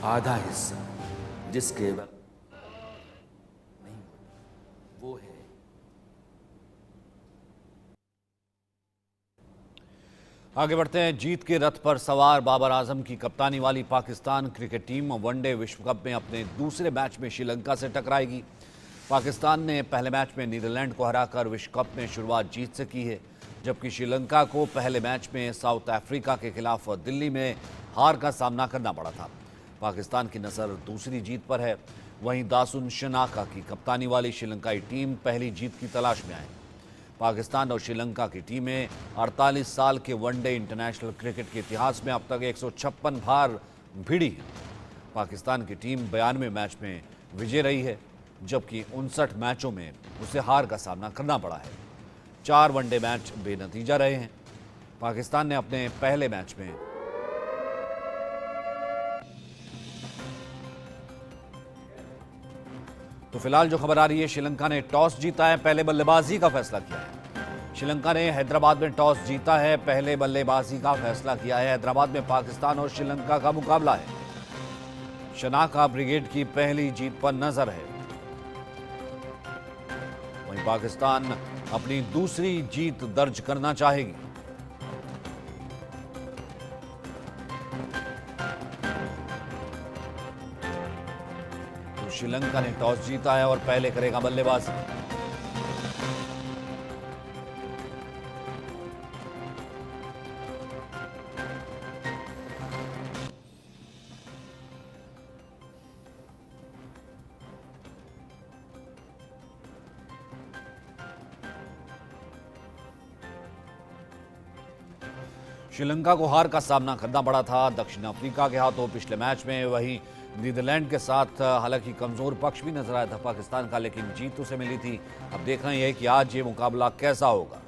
आधा हिस्सा जिसके वक्त नहीं वो है। आगे बढ़ते हैं। जीत के रथ पर सवार बाबर आजम की कप्तानी वाली पाकिस्तान क्रिकेट टीम वनडे विश्व कप में अपने दूसरे मैच में श्रीलंका से टकराएगी। पाकिस्तान ने पहले मैच में नीदरलैंड को हराकर विश्व कप में शुरुआत जीत से की है, जबकि श्रीलंका को पहले मैच में साउथ अफ्रीका के खिलाफ दिल्ली में हार का सामना करना पड़ा था। पाकिस्तान की नज़र दूसरी जीत पर है। वहीं दासुन शनाका की कप्तानी वाली श्रीलंकाई टीम पहली जीत की तलाश में है। पाकिस्तान और श्रीलंका की टीमें 48 साल के वनडे इंटरनेशनल क्रिकेट के इतिहास में अब तक 156 बार भिड़ी हैं। पाकिस्तान की टीम 92 मैच में विजय रही है, जबकि 59 मैचों में उसे हार का सामना करना पड़ा है। 4 वनडे मैच बेनतीजा रहे हैं। पाकिस्तान ने अपने पहले मैच में तो फिलहाल जो खबर आ रही है, श्रीलंका ने टॉस जीता है, पहले बल्लेबाजी का फैसला किया है। श्रीलंका ने हैदराबाद में टॉस जीता है, पहले बल्लेबाजी का फैसला किया है। हैदराबाद में पाकिस्तान और श्रीलंका का मुकाबला है। शनाका ब्रिगेड की पहली जीत पर नजर है। वहीं पाकिस्तान अपनी दूसरी जीत दर्ज करना चाहेगी। श्रीलंका ने टॉस जीता है और पहले करेगा बल्लेबाजी। श्रीलंका को हार का सामना करना पड़ा था दक्षिण अफ्रीका के हाथों पिछले मैच में। वहीं नीदरलैंड के साथ हालांकि कमजोर पक्ष भी नजर आया था पाकिस्तान का, लेकिन जीत उसे मिली थी। अब देखना यह है कि आज ये मुकाबला कैसा होगा।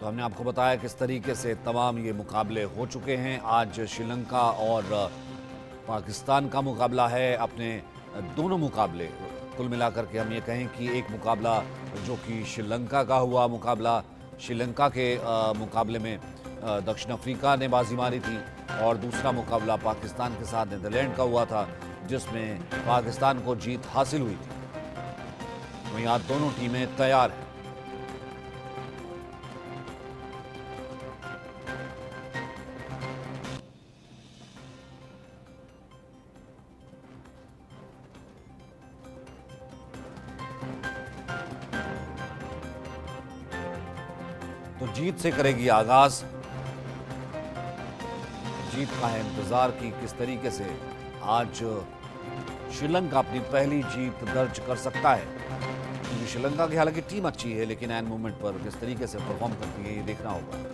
तो हमने आपको बताया किस तरीके से तमाम ये मुकाबले हो चुके हैं। आज श्रीलंका और पाकिस्तान का मुकाबला है। अपने दोनों मुकाबले कुल मिलाकर के हम ये कहें कि एक मुकाबला जो कि श्रीलंका का हुआ मुकाबला, श्रीलंका के मुकाबले में दक्षिण अफ्रीका ने बाजी मारी थी, और दूसरा मुकाबला पाकिस्तान के साथ नीदरलैंड का हुआ था, जिसमें पाकिस्तान को जीत हासिल हुई थी। वहीं आज दोनों टीमें तैयार हैं। तो जीत से करेगी आगाज। जीत का है इंतजार कि किस तरीके से आज श्रीलंका अपनी पहली जीत दर्ज कर सकता है, क्योंकि श्रीलंका की हालांकि टीम अच्छी है, लेकिन एन मोमेंट पर किस तरीके से परफॉर्म करती है ये देखना होगा।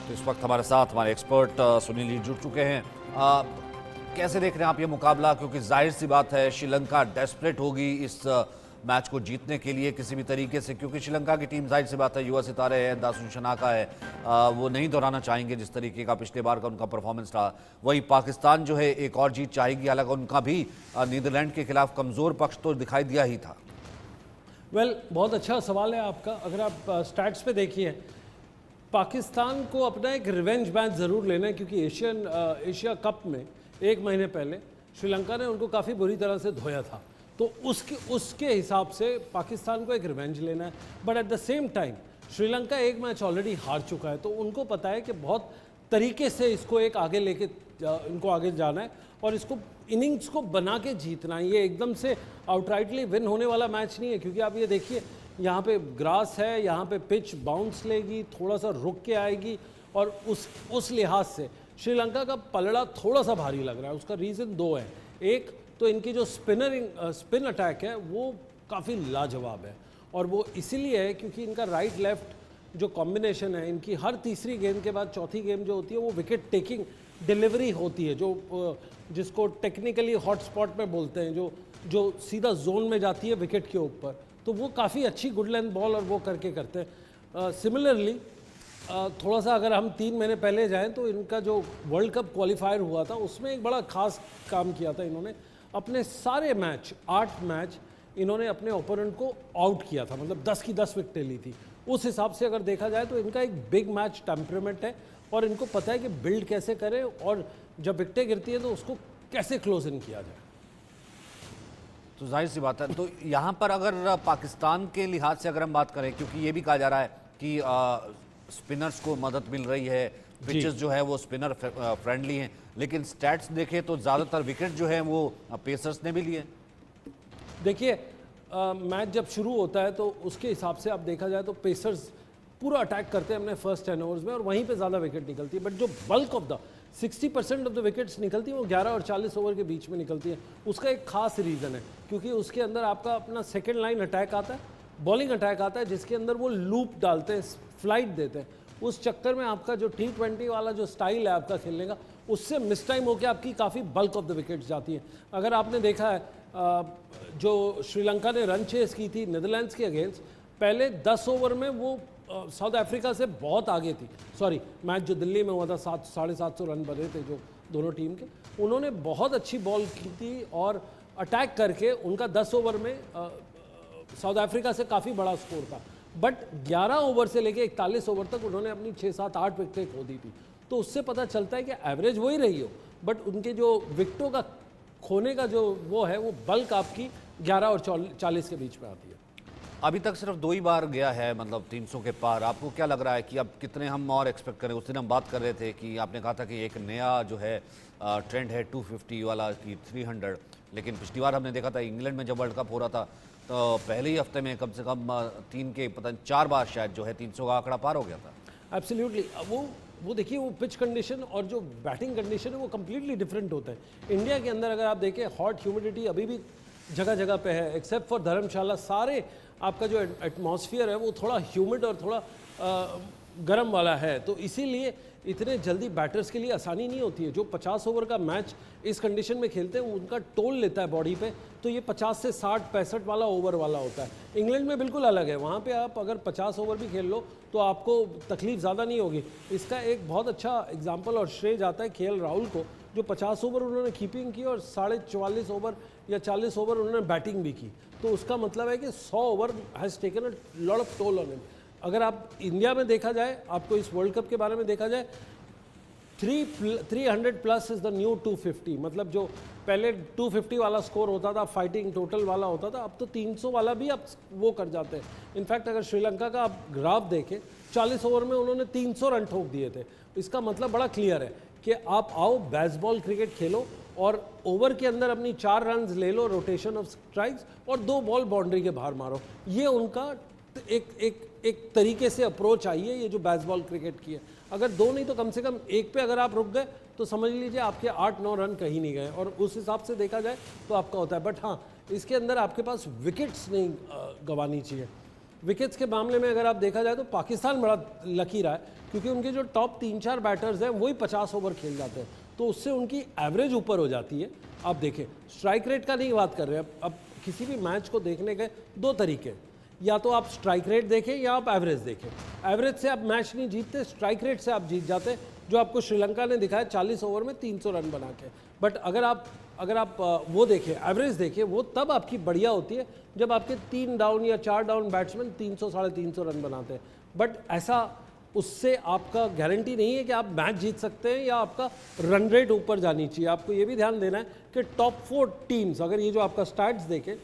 तो इस वक्त हमारे साथ हमारे एक्सपर्ट सुनील जी जुड़ चुके हैं। कैसे देख रहे हैं आप ये मुकाबला, क्योंकि जाहिर सी बात है श्रीलंका डेस्परेट होगी इस मैच को जीतने के लिए किसी भी तरीके से, क्योंकि श्रीलंका की टीम जाहिर सी बात है युवा सितारे हैं, दासुन शनाका है, वो नहीं दोहराना चाहेंगे जिस तरीके का पिछले बार का उनका परफॉर्मेंस रहा। वहीं पाकिस्तान जो है एक और जीत चाहेगी, हालांकि उनका भी नीदरलैंड के खिलाफ कमज़ोर पक्ष तो दिखाई दिया ही था। बहुत अच्छा सवाल है आपका। अगर आप स्टैट्स पे देखिए, पाकिस्तान को अपना एक रिवेंज मैच ज़रूर लेना है, क्योंकि एशिया कप में एक महीने पहले श्रीलंका ने उनको काफ़ी बुरी तरह से धोया था। तो उसके हिसाब से पाकिस्तान को एक रिवेंज लेना है। But at the same time Sri Lanka एक मैच ऑलरेडी हार चुका है, तो उनको पता है कि बहुत तरीके से इसको एक आगे लेके इनको आगे जाना है और इसको इनिंग्स को बना के जीतना है। ये एकदम से आउटराइटली विन होने वाला मैच नहीं है, क्योंकि आप ये देखिए यहाँ पे ग्रास है, यहाँ पे पिच बाउंस लेगी, थोड़ा सा रुक के आएगी, और उस लिहाज से श्रीलंका का पलड़ा थोड़ा सा भारी लग रहा है। उसका रीज़न दो है। एक तो इनकी जो स्पिन अटैक है वो काफ़ी लाजवाब है, और वो इसीलिए है क्योंकि इनका राइट लेफ्ट जो कॉम्बिनेशन है, इनकी हर तीसरी गेंद के बाद चौथी गेंद जो होती है वो विकेट टेकिंग डिलीवरी होती है, जो जिसको टेक्निकली हॉटस्पॉट में बोलते हैं, जो सीधा जोन में जाती है विकेट के ऊपर। तो वो काफ़ी अच्छी गुड लेंथ बॉल और वो करके करते हैं। सिमिलरली थोड़ा सा अगर हम 3 महीने पहले जाएं तो इनका जो वर्ल्ड कप क्वालिफायर हुआ था उसमें एक बड़ा खास काम किया था। इन्होंने अपने सारे मैच 8 मैच इन्होंने अपने ओपोनेंट को आउट किया था, मतलब 10 की 10 विकेटें ली थी। उस हिसाब से अगर देखा जाए तो इनका एक बिग मैच टेम्परामेंट है, और इनको पता है कि बिल्ड कैसे करें और जब विकेटें गिरती हैं तो उसको कैसे क्लोज इन किया जाए। तो जाहिर सी बात है। तो यहाँ पर अगर पाकिस्तान के लिहाज से अगर हम बात करें, क्योंकि ये भी कहा जा रहा है कि स्पिनर्स को मदद मिल रही है, पिचेस जो है वो स्पिनर फ्रेंडली हैं, लेकिन स्टैट्स देखें तो ज़्यादातर विकेट जो है वो पेसर्स ने भी लिए। देखिए मैच जब शुरू होता है तो उसके हिसाब से आप देखा जाए तो पेसर्स पूरा अटैक करते हैं अपने फर्स्ट 10 ओवर्स में, और वहीं पे ज़्यादा विकेट निकलती है। बट जो bulk of the 60% of the wickets निकलती हैं वो 11 और 40 ओवर के बीच में निकलती हैं। उसका एक खास रीज़न है, क्योंकि उसके अंदर आपका अपना सेकेंड लाइन अटैक आता है, बॉलिंग अटैक आता है, जिसके अंदर वो लूप डालते हैं, फ्लाइट देते हैं। उस चक्कर में आपका जो T20 वाला जो स्टाइल है आपका खेलने का, उससे मिस टाइम होकर आपकी काफ़ी बल्क ऑफ द विकेट्स जाती है। अगर आपने देखा है जो श्रीलंका ने रन चेस की थी नीदरलैंड्स के अगेंस्ट, पहले 10 ओवर में वो साउथ अफ्रीका से बहुत आगे थी। सॉरी, मैच जो दिल्ली में हुआ था 700-750 रन बने थे जो दोनों टीम के, उन्होंने बहुत अच्छी बॉल की थी और अटैक करके उनका 10 ओवर में साउथ अफ्रीका से काफ़ी बड़ा स्कोर था। बट 11 ओवर से लेके 41 ओवर तक उन्होंने अपनी 6-7-8 विकेटें खो दी थी। तो उससे पता चलता है कि एवरेज वही रही हो, बट उनके जो विकेटों का खोने का जो वो है वो बल्क आपकी 11 और 40 के बीच में आती है। अभी तक सिर्फ 2 ही बार गया है, मतलब 300 के पार। आपको क्या लग रहा है कि अब कितने हम और एक्सपेक्ट करें? उस दिन हम बात कर रहे थे कि आपने कहा था कि एक नया जो है ट्रेंड है 250 वाला की 300, लेकिन पिछली बार हमने देखा था इंग्लैंड में जब वर्ल्ड कप हो रहा था तो पहले ही हफ्ते में कम से कम 3 के पता 4 बार शायद जो है 300 का आंकड़ा पार हो गया था। एब्सोल्युटली। वो देखिए वो पिच कंडीशन और जो बैटिंग कंडीशन है वो कम्प्लीटली डिफरेंट होता है। इंडिया के अंदर अगर आप देखें हॉट ह्यूमिडिटी अभी भी जगह जगह पे है, एक्सेप्ट फॉर धर्मशाला। सारे आपका जो एटमॉस्फेयर है वो थोड़ा ह्यूमिड और थोड़ा गर्म वाला है, तो इसीलिए इतने जल्दी बैटर्स के लिए आसानी नहीं होती है। जो 50 ओवर का मैच इस कंडीशन में खेलते हैं उनका टोल लेता है बॉडी पे, तो ये 50 से 60-65 वाला ओवर वाला होता है। इंग्लैंड में बिल्कुल अलग है, वहाँ पे आप अगर 50 ओवर भी खेल लो तो आपको तकलीफ ज़्यादा नहीं होगी। इसका एक बहुत अच्छा एग्जाम्पल और श्रेय जाता है KL राहुल को, जो 50 ओवर उन्होंने कीपिंग की और 44.5 ओवर या 40 ओवर उन्होंने बैटिंग भी की। तो उसका मतलब है कि 100 over has taken a lot of toll on him. अगर आप इंडिया में देखा जाए, आपको इस वर्ल्ड कप के बारे में देखा जाए, 300 प्लस इज़ द न्यू 250। मतलब जो पहले 250 वाला स्कोर होता था, फाइटिंग टोटल वाला होता था, अब तो 300 वाला भी आप वो कर जाते हैं। इनफैक्ट अगर श्रीलंका का आप ग्राफ देखें, 40 ओवर में उन्होंने 300 रन ठोक दिए थे। इसका मतलब बड़ा क्लियर है कि आप आओ बेसबॉल क्रिकेट खेलो और ओवर के अंदर अपनी 4 रन ले लो, रोटेशन ऑफ स्ट्राइक्स, और 2 बॉल बाउंड्री के बाहर मारो। ये उनका एक तरीके से अप्रोच आई है, ये जो बेसबॉल क्रिकेट की है। अगर 2 नहीं तो कम से कम 1 पे अगर आप रुक गए तो समझ लीजिए आपके 8-9 रन कहीं नहीं गए, और उस हिसाब से देखा जाए तो आपका होता है। बट हाँ, इसके अंदर आपके पास विकेट्स नहीं गंवानी चाहिए। विकेट्स के मामले में अगर आप देखा जाए तो पाकिस्तान बड़ा लकी रहा है, क्योंकि उनके जो टॉप 3-4 बैटर्स हैं वही 50 ओवर खेल जाते हैं, तो उससे उनकी एवरेज ऊपर हो जाती है। आप देखें, स्ट्राइक रेट का नहीं बात कर रहे हैं। अब किसी भी मैच को देखने के 2 तरीके, या तो आप स्ट्राइक रेट देखें या आप एवरेज देखें। एवरेज से आप मैच नहीं जीतते, स्ट्राइक रेट से आप जीत जाते, जो आपको श्रीलंका ने दिखाया 40 ओवर में 300 रन बना के। बट अगर आप वो देखें, एवरेज देखें, वो तब आपकी बढ़िया होती है जब आपके 3 डाउन या 4 डाउन बैट्समैन 300-350 रन बनाते हैं। बट ऐसा उससे आपका गारंटी नहीं है कि आप मैच जीत सकते हैं या आपका रन रेट ऊपर जानी चाहिए। आपको ये भी ध्यान देना है कि टॉप 4 टीम्स, अगर ये जो आपका स्टैट्स देखें,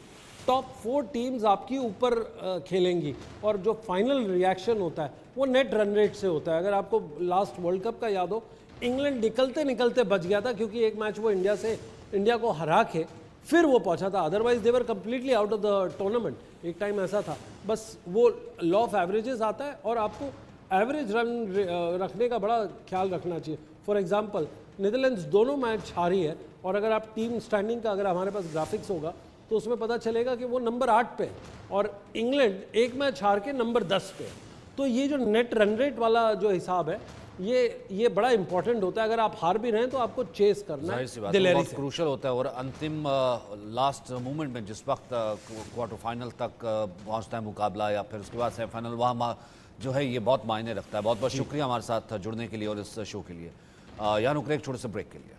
टॉप 4 टीम्स आपकी ऊपर खेलेंगी, और जो फाइनल रिएक्शन होता है वो नेट रन रेट से होता है। अगर आपको लास्ट वर्ल्ड कप का याद हो इंग्लैंड निकलते निकलते बच गया था, क्योंकि एक मैच वो इंडिया को हरा के फिर वो पहुंचा था, otherwise they were completely out of the tournament. एक टाइम ऐसा था। बस वो लॉ ऑफ एवरेजेस आता है और आपको एवरेज रन रखने का बड़ा ख्याल रखना चाहिए। फॉर एग्जांपल नीदरलैंड्स दोनों मैच हारी है, और अगर आप टीम स्टैंडिंग का अगर हमारे पास ग्राफिक्स होगा तो उसमें पता चलेगा कि वो नंबर 8 पे है और इंग्लैंड एक मैच हार के नंबर 10 पे है। तो ये जो नेट रन रेट वाला जो हिसाब है ये बड़ा इंपॉर्टेंट होता है। अगर आप हार भी रहे हैं तो आपको चेस करना जाहिर सी है बात है, दिलेरी बहुत से। क्रूशल होता है। और अंतिम लास्ट मोमेंट में जिस वक्त क्वार्टर फाइनल तक पहुंचता है मुकाबला या फिर उसके बाद सेमीफाइनल, वहाँ जो है ये बहुत मायने रखता है। बहुत बहुत शुक्रिया हमारे साथ जुड़ने के लिए और इस शो के लिए। यहाँ रुक रहे एक छोटे से ब्रेक के लिए।